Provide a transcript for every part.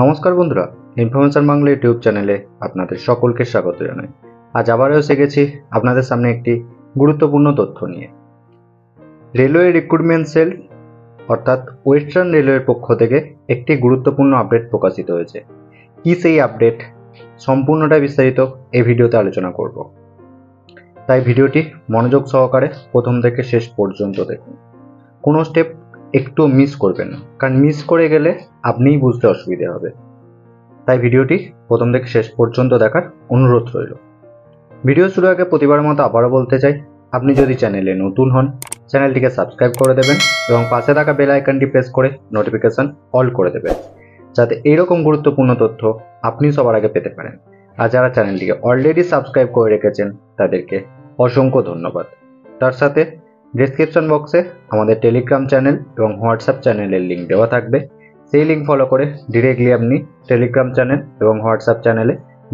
নমস্কার বন্ধুরা, information Bangla YouTube চ্যানেলে আপনাদের সকলকে স্বাগত জানাই। আজ আবারও এসে গেছি আপনাদের সামনে একটি গুরুত্বপূর্ণ তথ্য নিয়ে। রেলওয়ে রিক্রুটমেন্ট সেল অর্থাৎ ওয়েস্টার্ন রেলওয়ের পক্ষ থেকে একটি গুরুত্বপূর্ণ আপডেট প্রকাশিত হয়েছে। কি সেই আপডেট, সম্পূর্ণটা বিস্তারিত এই ভিডিওতে আলোচনা করব, তাই ভিডিওটি মনোযোগ সহকারে প্রথম থেকে শেষ পর্যন্ত দেখুন। কোনো স্টেপ একটু মিস করবেন না, কারণ মিস করে গেলে আপনিই বুঝতে অসুবিধা হবে। তাই ভিডিওটি প্রথম থেকে শেষ পর্যন্ত দেখার অনুরোধ রইল। ভিডিও শুরু আগে প্রতিবারের মতো আবারও বলতে চাই, আপনি যদি চ্যানেলে নতুন হন চ্যানেলটিকে সাবস্ক্রাইব করে দেবেন এবং পাশে থাকা বেল আইকনটি প্রেস করে নোটিফিকেশন অল করে দেবেন, যাতে এইরকম গুরুত্বপূর্ণ তথ্য আপনি সবার আগে পেতে পারেন। আর যারা চ্যানেলটিকে অলরেডি সাবস্ক্রাইব করে রেখেছেন তাদেরকে অসংখ্য ধন্যবাদ। তার সাথে ডেসক্রিপশন বক্সে আমাদের টেলিগ্রাম চ্যানেল এবং হোয়াটসঅ্যাপ চ্যানেলের লিঙ্ক দেওয়া থাকবে, সেই লিঙ্ক ফলো করে ডিরেক্টলি আপনি টেলিগ্রাম চ্যানেল এবং হোয়াটসঅ্যাপ চ্যানেলে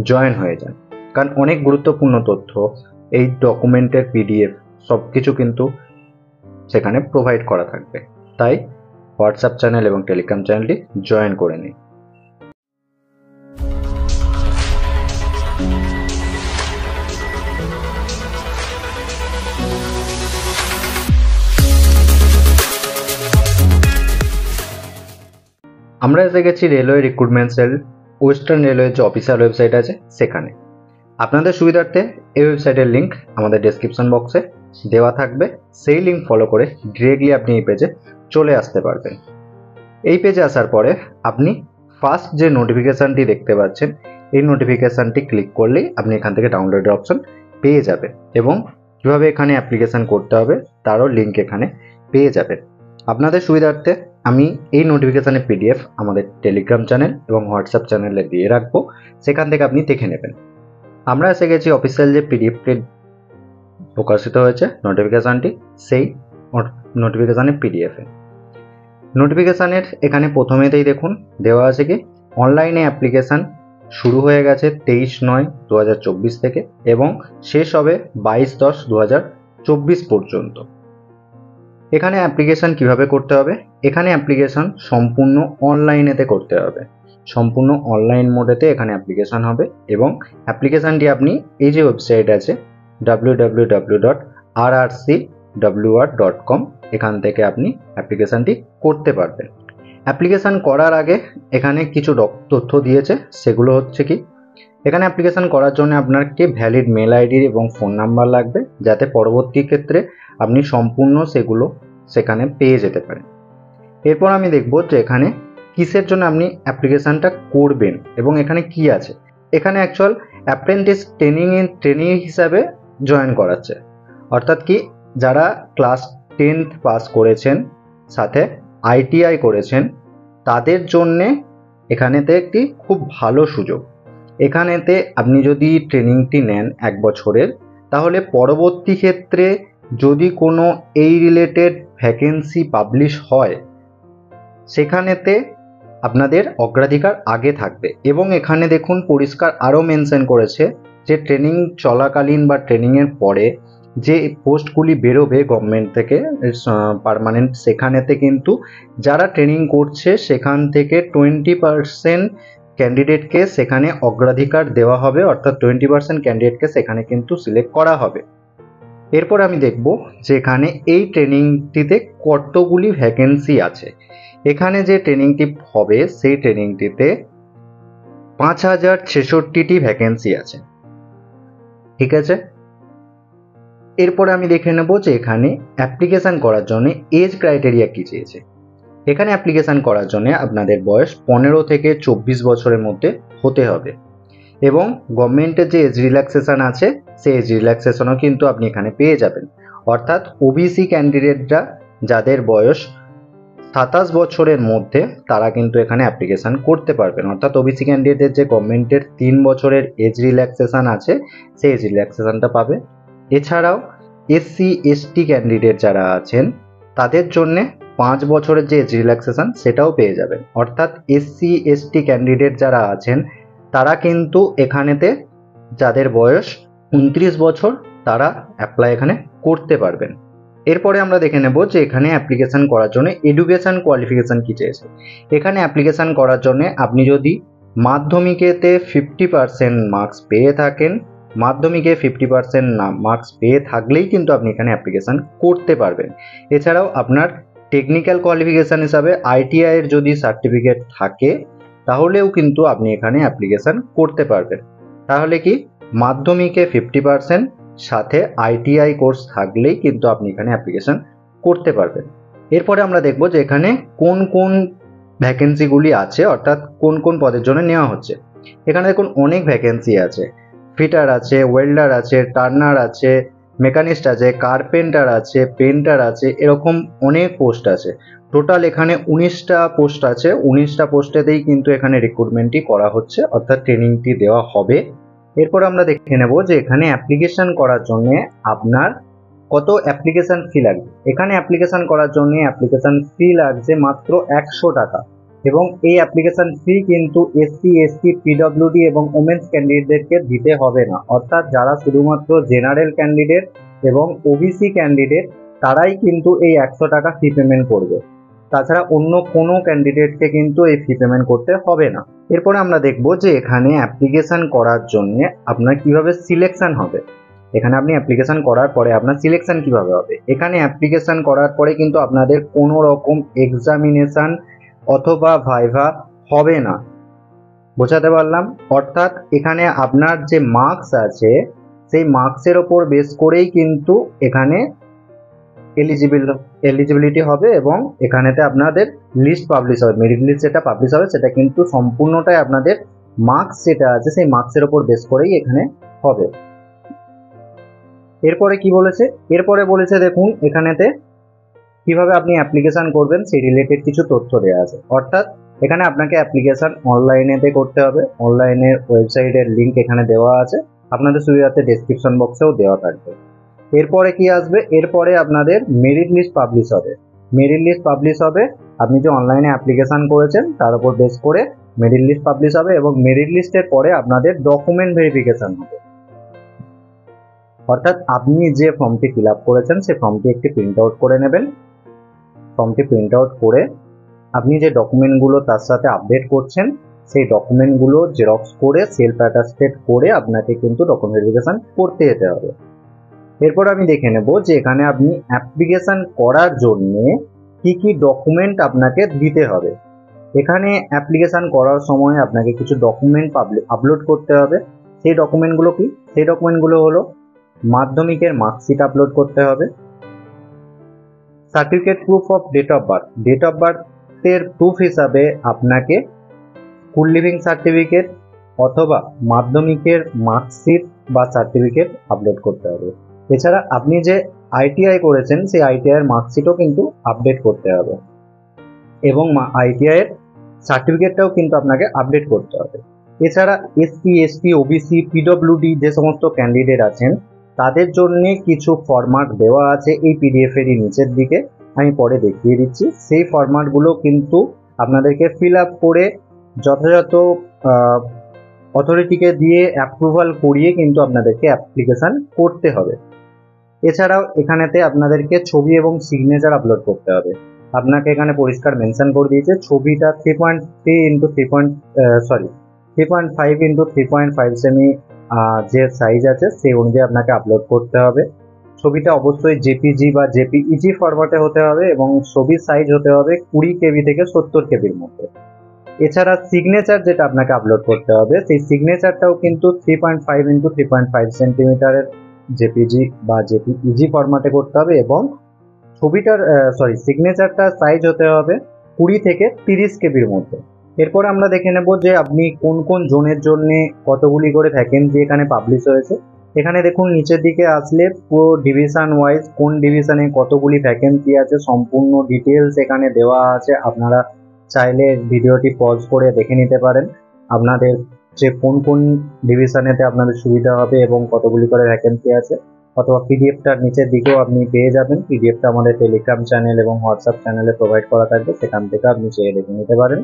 জয়েন হয়ে যান, কারণ অনেক গুরুত্বপূর্ণ তথ্য, এই ডকুমেন্টের পিডিএফ সব কিছু কিন্তু সেখানে প্রোভাইড করা থাকবে। তাই হোয়াটসঅ্যাপ চ্যানেল এবং টেলিগ্রাম চ্যানেলটি জয়েন করে নিন। আমরা এসে গেছি রেলওয়ে রিক্রুটমেন্ট সেল ওয়েস্টার্ন রেলওয়ের যে অফিসিয়াল ওয়েবসাইট আছে সেখানে। আপনাদের সুবিধার্থে এই ওয়েবসাইটের লিঙ্ক আমাদের ডেসক্রিপশন বক্সে দেওয়া থাকবে, সেই লিঙ্ক ফলো করে ডিরেক্টলি আপনি এই পেজে চলে আসতে পারবেন। এই পেজে আসার পরে আপনি ফার্স্ট যে নোটিফিকেশানটি দেখতে পাচ্ছেন এই নোটিফিকেশানটি ক্লিক করলেই আপনি এখান থেকে ডাউনলোডের অপশন পেয়ে যাবেন এবং কীভাবে এখানে অ্যাপ্লিকেশান করতে হবে তারও লিঙ্ক এখানে পেয়ে যাবেন। আপনাদের সুবিধার্থে আমি এই নোটিফিকেশানের পিডিএফ আমাদের টেলিগ্রাম চ্যানেল এবং হোয়াটসঅ্যাপ চ্যানেলে দিয়ে রাখবো, সেখান থেকে আপনি দেখে নেবেন। আমরা এসে গেছি অফিসিয়াল যে পিডিএফটি প্রকাশিত হয়েছে নোটিফিকেশানটি, সেই নোটিফিকেশানের পিডিএফে। নোটিফিকেশানের এখানে প্রথমেতেই দেখুন দেওয়া আছে কি অনলাইনে অ্যাপ্লিকেশান শুরু হয়ে গেছে 23/9/2024 থেকে এবং শেষ হবে 22/10/2024 পর্যন্ত। এখানে অ্যাপ্লিকেশান কিভাবে করতে হবে, এখানে অ্যাপ্লিকেশান সম্পূর্ণ অনলাইনেতে করতে হবে, সম্পূর্ণ অনলাইন মোডেতে এখানে অ্যাপ্লিকেশান হবে এবং অ্যাপ্লিকেশানটি আপনি এই যে ওয়েবসাইট আছে www.rrcwr.com এখান থেকে আপনি অ্যাপ্লিকেশানটি করতে পারবেন। অ্যাপ্লিকেশান করার আগে এখানে কিছু তথ্য দিয়েছে, সেগুলো হচ্ছে কি এখানে অ্যাপ্লিকেশান করার জন্য আপনার একটি ভ্যালিড মেল আইডি এবং ফোন নাম্বার লাগবে, যাতে পরবর্তী ক্ষেত্রে আপনি সম্পূর্ণ সেগুলো সেখানে পেয়ে যেতে পারেন। এরপর আমি দেখব যে এখানে কিসের জন্য আপনি অ্যাপ্লিকেশানটা করবেন এবং এখানে কি আছে। এখানে অ্যাকচুয়াল অ্যাপ্রেন্টিস ট্রেনিং হিসাবে জয়েন করাচ্ছে, অর্থাৎ কি যারা ক্লাস 10th পাস করেছেন সাথে আইটিআই করেছেন তাদের জন্যে এখানেতে একটি খুব ভালো সুযোগ। এখানেতে আপনি যদি ট্রেনিংটি নেন 1 বছরের, তাহলে পরবর্তী ক্ষেত্রে যদি কোনো এই রিলেটেড ভ্যাকেন্সি পাবলিশ হয় সেখানেতে আপনাদের অগ্রাধিকার আগে থাকবে। এবং এখানে দেখুন পরিষ্কার আরও মেনশন করেছে যে ট্রেনিং চলাকালীন বা ট্রেনিংয়ের পরে যে পোস্টগুলি বেরোবে গভর্নমেন্ট থেকে পার্মানেন্ট, সেখানেতে কিন্তু যারা ট্রেনিং করছে সেখান থেকে 20% ক্যান্ডিডেটকে সেখানে অগ্রাধিকার দেওয়া হবে, অর্থাৎ 20% ক্যান্ডিডেটকে সেখানে কিন্তু সিলেক্ট করা হবে। এরপর আমি দেখব যে এখানে এই ট্রেনিংটিতে কতগুলি ভ্যাকেন্সি আছে। এখানে যে ট্রেনিংটি হবে সেই ট্রেনিংটিতে 5066টি ভ্যাকেন্সি আছে, ঠিক আছে। এরপরে আমি দেখে নেব যে এখানে অ্যাপ্লিকেশান করার জন্য এজ ক্রাইটেরিয়া কী চেয়েছে। এখানে অ্যাপ্লিকেশান করার জন্য আপনাদের বয়স 15 থেকে 24 বছরের মধ্যে হতে হবে এবং গভর্নমেন্টের যে এজ রিল্যাক্সেশন আছে সেই এজ রিল্যাক্সেশনও কিন্তু আপনি এখানে পেয়ে যাবেন, অর্থাৎ ওবিসি ক্যান্ডিডেটরা যাদের বয়স 27 বছরের মধ্যে তারা কিন্তু এখানে অ্যাপ্লিকেশান করতে পারবেন, অর্থাৎ ওবিসি ক্যান্ডিডেটদের যে গভর্নমেন্টের 3 বছরের এজ রিল্যাক্সেশন আছে সেই এজ রিল্যাক্সেশনটা পাবে। এছাড়াও এসসি এসটি ক্যান্ডিডেট যারা আছেন তাদের জন্যে 5 বছরের যে এজ রিল্যাক্সেশন সেটাও পেয়ে যাবেন, অর্থাৎ এসসি এসটি ক্যান্ডিডেট যারা আছেন তারা কিন্তু এখানেতে যাদের বয়স 29 বছর তারা অ্যাপ্লাই এখানে করতে পারবেন। এরপরে আমরা দেখে নেব যে এখানে অ্যাপ্লিকেশন করার জন্য এডুকেশন কোয়ালিফিকেশন কি চেয়েছে। এখানে অ্যাপ্লিকেশন করার জন্য আপনি যদি মাধ্যমিকেতে 50% মার্কস পেয়ে থাকেন, মাধ্যমিকে 50% মার্কস পেয়ে থাকলেই কিন্তু আপনি এখানে অ্যাপ্লিকেশন করতে পারবেন। এছাড়াও আপনার টেকনিক্যাল কোয়ালিফিকেশান হিসাবে আইটিআই এর যদি সার্টিফিকেট থাকে তাহলেও কিন্তু আপনি এখানে অ্যাপ্লিকেশন করতে পারবেন। তাহলে কি মাধ্যমিকে 50% সাথে আইটিআই কোর্স থাকলেই কিন্তু আপনি এখানে অ্যাপ্লিকেশন করতে পারবেন। এরপরে আমরা দেখব যে এখানে কোন কোন ভ্যাকেন্সিগুলি আছে, অর্থাৎ কোন কোন পদের জন্য নেওয়া হচ্ছে। এখানে দেখুন অনেক ভ্যাকেন্সি আছে, ফিটার আছে, ওয়েল্ডার আছে, টার্নার আছে, মেকানিস্ট আছে, কার্পেন্টার আছে, পেন্টার আছে, এরকম অনেক পোস্ট আছে। টোটাল এখানে 19টা পোস্ট আছে। 19টা পোস্টেতেই কিন্তু এখানে রিক্রুটমেন্টটি করা হচ্ছে, অর্থাৎ ট্রেনিংটি দেওয়া হবে। এরপর আমরা দেখে নেব যে এখানে অ্যাপ্লিকেশন করার জন্য আপনার কত অ্যাপ্লিকেশন ফি লাগবে। এখানে অ্যাপ্লিকেশন করার জন্য অ্যাপ্লিকেশন ফি লাগছে মাত্র 100 টাকা, এবং এই অ্যাপ্লিকেশন ফি কিন্তু এসসি এসটি পিডব্লিউডি এবং ওমেন্স ক্যান্ডিডেটদেরকে দিতে হবে না, অর্থাৎ যারা শুধুমাত্র জেনারেল ক্যান্ডিডেট এবং ওবিসি ক্যান্ডিডেট তারাই কিন্তু এই 100 টাকা ফি পেমেন্ট করবে। তাছাড়া অন্য কোনো ক্যান্ডিডেটকে কিন্তু এই ফি পেমেন্ট করতে হবে না। এরপরে আমরা দেখব যে এখানে অ্যাপ্লিকেশন করার জন্য আপনার কিভাবে সিলেকশন হবে। এখানে আপনি অ্যাপ্লিকেশন করার পরে আপনার সিলেকশন কিভাবে হবে। এখানে অ্যাপ্লিকেশন করার পরে কিন্তু আপনাদের কোনো রকম এক্সামিনেশন অথবা ভাইভা হবে না। বোঝাতে পারলাম? অর্থাৎ এখানে আপনার যে মার্কস আছে সেই মার্কসের ওপর বেস করেই কিন্তু এখানে এলিজিবিলিটি হবে, এবং এখানেতে আপনাদের লিস্ট পাবলিশ হবে, মেরিট লিস্ট যেটা পাবলিশ হবে সেটা কিন্তু সম্পূর্ণটাই আপনাদের মার্কস যেটা আছে সেই মার্কসের ওপর বেস করেই এখানে হবে। এরপরে কি বলেছে, এরপরে বলেছে দেখুন এখানেতে কিভাবে আপনি অ্যাপ্লিকেশন করবেন সেই রিলেটেড কিছু তথ্য দেওয়া আছে। অর্থাৎ এখানে আপনাকে অ্যাপ্লিকেশন অনলাইনেতে করতে হবে। অনলাইনের ওয়েবসাইটের লিঙ্ক এখানে দেওয়া আছে, আপনাদের সুবিধার্থে ডেসক্রিপশন বক্সেও দেওয়া থাকবে। এরপরে কি আসবে, এরপরে আপনাদের মেরিট লিস্ট পাবলিশ হবে। মেরিট লিস্ট পাবলিশ হবে, আপনি যে অনলাইনে অ্যাপ্লিকেশন করেছেন তার উপর বেস করে মেরিট লিস্ট পাবলিশ হবে, এবং মেরিট লিস্টের পরে আপনাদের ডকুমেন্ট ভেরিফিকেশন হবে। অর্থাৎ আপনি যে ফর্মটি ফিল আপ করেছেন সেই ফর্মটি একটি প্রিন্ট আউট করে নেবেন। ফর্মটি প্রিন্ট আউট করে আপনি যে ডকুমেন্টগুলো তার সাথে আপডেট করছেন সেই ডকুমেন্টগুলো জেরক্স করে সেলফ অ্যাটাস্টেড করে আপনাকে কিন্তু ডকুমেন্ট ভেরিফিকেশন করতে যেতে হবে। এরপর আমি দেখে নেব যে এখানে আপনি অ্যাপ্লিকেশন করার জন্য কি কি ডকুমেন্ট আপনাকে দিতে হবে। এখানে অ্যাপ্লিকেশন করার সময় আপনাকে কিছু ডকুমেন্ট আপলোড করতে হবে। সেই ডকুমেন্টগুলো কি, সেই ডকুমেন্টগুলো হলো মাধ্যমিকের মার্কশিট আপলোড করতে হবে, certificate proof of date of birth, date of বার্থের প্রুফ হিসাবে আপনাকে স্কুল লিভিং সার্টিফিকেট অথবা মাধ্যমিকের মার্কশিট বা সার্টিফিকেট আপলোড করতে হবে। এছাড়া আপনি যে আইটিআই করেছেন সেই আইটিআই এর মার্কশিটও কিন্তু আপডেট করতে হবে, এবং আইটিআই এর সার্টিফিকেটটাও কিন্তু আপনাকে আপডেট করতে হবে। এছাড়া এসসি এসটি ওবিসি পিডব্লিউডি যে সমস্ত ক্যান্ডিডেট আছেন তাদের জন্য কিছু ফরম্যাট দেওয়া আছে এই পিডিএফ এরই নিচের দিকে, আমি পরে দেখিয়ে দিচ্ছি। সেই ফরম্যাটগুলো কিন্তু আপনাদেরকে ফিল আপ করে যথাযথ অথরিটিকে দিয়ে অ্যাপ্রুভাল করিয়ে কিন্তু আপনাদেরকে অ্যাপ্লিকেশন করতে হবে। এছাড়াও এখানেতে আপনাদেরকে ছবি এবং সিগনেচার আপলোড করতে হবে। আপনাকে এখানে পরিষ্কার মেনশন করে দিয়েছে ছবিটা 3.5 ইন্টু 3.5 সেমি যে সাইজ আছে সেই অনুযায়ী আপনাকে আপলোড করতে হবে। ছবিটা অবশ্যই জেপিজি বা জেপিইজি ফরম্যাটে হতে হবে, এবং ছবির সাইজ হতে হবে 20 কেবি থেকে 70 কেবির মধ্যে। এছাড়া সিগনেচার যেটা আপনাকে আপলোড করতে হবে সেই সিগনেচারটাও কিন্তু 3.5 ইন্টু 3.5 সেন্টিমিটারের জেপিজি বা জেপিইজি ফরম্যাটে করতে হবে, এবং সিগনেচারটা সাইজ হতে হবে 20 থেকে 30 কেবির মধ্যে। এরপর আমরা দেখে নেব যে আপনি কোন কোন জোনের জন্য কতগুলি করে ভ্যাকেন্সি এখানে পাবলিশ হয়েছে। এখানে দেখুন নিচের দিকে আসলে পুরো ডিভিশন ওয়াইজ কোন ডিভিশনে কতগুলি ভ্যাকেন্সি আছে সম্পূর্ণ ডিটেলস এখানে দেওয়া আছে। আপনারা চাইলে ভিডিওটি পজ করে দেখে নিতে পারেন আপনাদের যে কোন কোন ডিভিশনেতে আপনাদের সুবিধা হবে এবং কতগুলি করে ভ্যাকেন্সি আছে, অথবা পিডিএফটার নিচের দিকেও আপনি পেয়ে যাবেন। পিডিএফটা আমাদের টেলিগ্রাম চ্যানেল এবং হোয়াটসঅ্যাপ চ্যানেলে প্রোভাইড করা থাকবে, সেখান থেকে আপনি চেয়ে দেখে নিতে পারেন।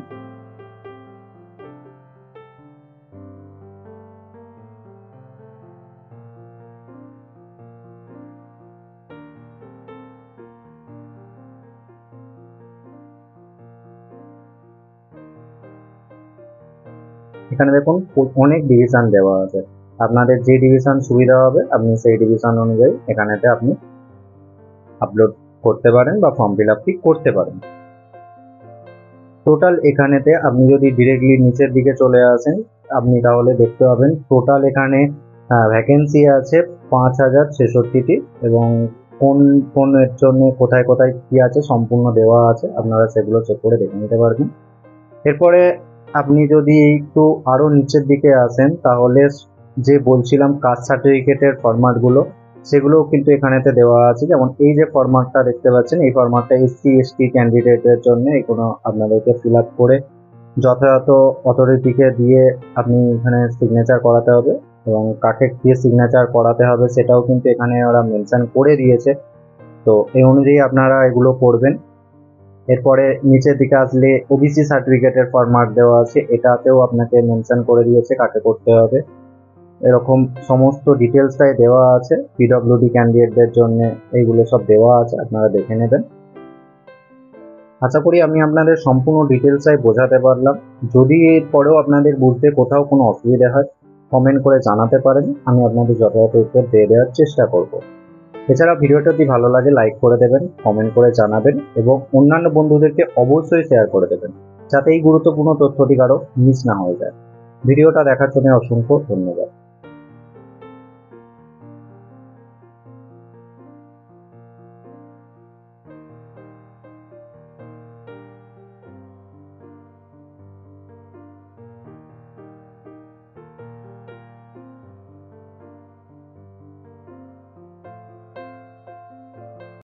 এখানে দেখুন অনেক ডিভিশন দেওয়া আছে, আপনাদের যে ডিভিশন সুবিধা হবে আপনি সেই ডিভিশন অনুযায়ী এখানেতে আপনি আপলোড করতে পারেন বা ফর্ম ফিল আপটি করতে পারেন। টোটাল এখানেতে আপনি যদি ডিরেক্টলি নিচের দিকে চলে আসেন আপনি তাহলে দেখতে পাবেন টোটাল এখানে ভ্যাকেন্সি আছে 5066টি, এবং কোন কোনের জন্য কোথায় কোথায় কী আছে সম্পূর্ণ দেওয়া আছে, আপনারা সেগুলো চেক করে দেখে নিতে পারবেন। এরপরে আপনি যদি একটু আরও নিচের দিকে আসেন তাহলে যে বলছিলাম কাস্ট সার্টিফিকেটের ফরম্যাটগুলো সেগুলোও কিন্তু এখানেতে দেওয়া আছে। যেমন এই যে ফরম্যাটটা দেখতে পাচ্ছেন, এই ফরম্যাটটা এসসি এসটি ক্যান্ডিডেটের জন্য এগুলো আপনাদেরকে ফিল আপ করে যথাযথ অথরিটিকে দিয়ে আপনি এখানে সিগনেচার করাতে হবে, এবং কাকে দিয়ে সিগনেচার করাতে হবে সেটাও কিন্তু এখানে ওরা মেনশন করে দিয়েছে। তো এই অনুযায়ী আপনারা এগুলো করবেন। এরপরে নিচের দিকে আসলে ওবিসি সার্টিফিকেটের ফরম্যাট দেওয়া আছে, এটাতেও আপনাকে মেনশন করে দিয়েছে কাকে করতে হবে। এরকম সমস্ত ডিটেলসটাই দেওয়া আছে পিডব্লিউডি ক্যান্ডিডেটদের জন্য, এইগুলো সব দেওয়া আছে, আপনারা দেখে নেবেন। আশা করি আমি আপনাদের সম্পূর্ণ ডিটেলসটাই বোঝাতে পারলাম। যদি এরপরেও আপনাদের বুঝতে কোথাও কোনো অসুবিধা হয় কমেন্ট করে জানাতে পারেন, আমি আপনাদের যথাযথ উত্তর দিয়ে দেওয়ার চেষ্টা করব। এছাড়া ভিডিওটা যদি ভালো লাগে লাইক করে দেবেন, কমেন্ট করে জানাবেন এবং অন্যান্য বন্ধুদেরকে অবশ্যই শেয়ার করে দেবেন, যাতে এই গুরুত্বপূর্ণ তথ্যটি কারো মিস না হয়ে যায়। ভিডিওটা দেখার জন্য অসংখ্য ধন্যবাদ।